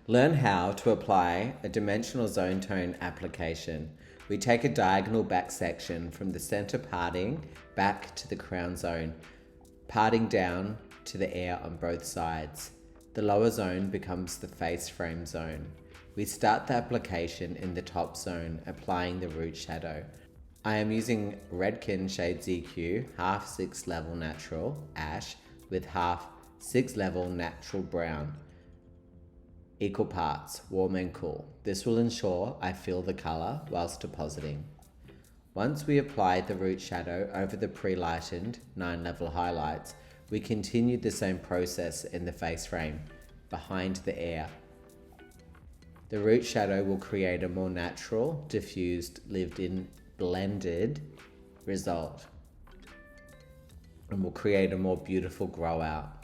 Learn how to apply a dimensional zone tone application. We take a diagonal back section from the center parting back to the crown zone, parting down to the air on both sides. The lower zone becomes the face frame zone. We start the application in the top zone, applying the root shadow. I am using Redken Shade ZQ, half 6 level natural ash with half 6 level natural brown. Equal parts, warm and cool. This will ensure I feel the color whilst depositing. Once we apply the root shadow over the pre-lightened 9 level highlights, we continue the same process in the face frame, behind the air. The root shadow will create a more natural, diffused, lived-in, blended result, and will create a more beautiful grow out.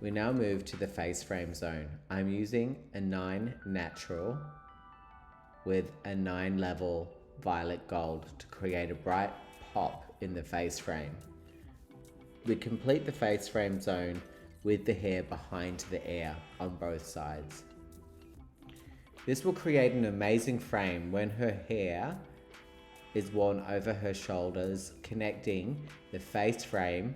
We now move to the face frame zone. I'm using a 9 natural with a 9 level violet gold to create a bright pop in the face frame. We complete the face frame zone with the hair behind the ear on both sides. This will create an amazing frame when her hair is worn over her shoulders, connecting the face frame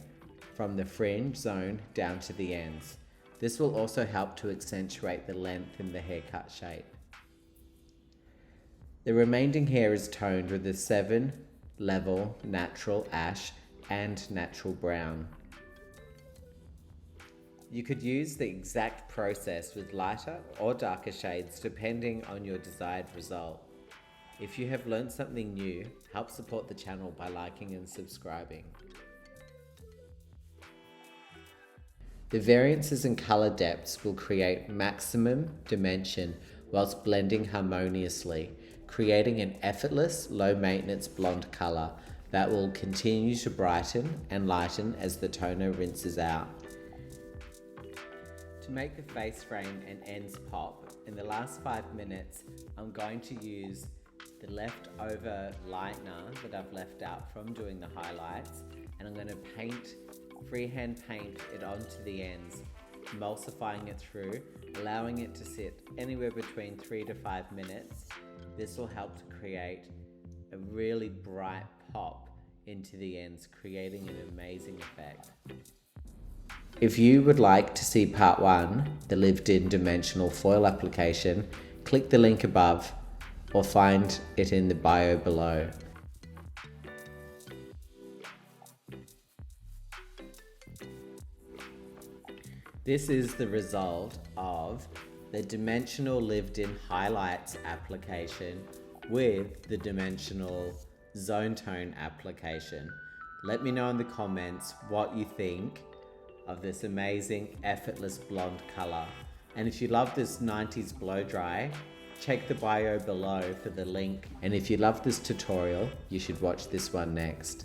from the fringe zone down to the ends. This will also help to accentuate the length in the haircut shape. The remaining hair is toned with a 7 level natural ash and natural brown. You could use the exact process with lighter or darker shades depending on your desired result. If you have learned something new, help support the channel by liking and subscribing. The variances in color depths will create maximum dimension whilst blending harmoniously, creating an effortless, low maintenance blonde color that will continue to brighten and lighten as the toner rinses out. To make the face frame and ends pop, in the last 5 minutes, I'm going to use the leftover lightener that I've left out from doing the highlights, and I'm going to freehand paint it onto the ends, emulsifying it through, allowing it to sit anywhere between 3 to 5 minutes. This will help to create a really bright pop into the ends, creating an amazing effect. If you would like to see part 1, the lived-in dimensional foil application, click the link above or find it in the bio below. This is the result of the dimensional lived-in highlights application with the dimensional zone tone application. Let me know in the comments what you think of this amazing effortless blonde color. And if you love this 90s blow dry, check the bio below for the link. And if you love this tutorial, you should watch this one next.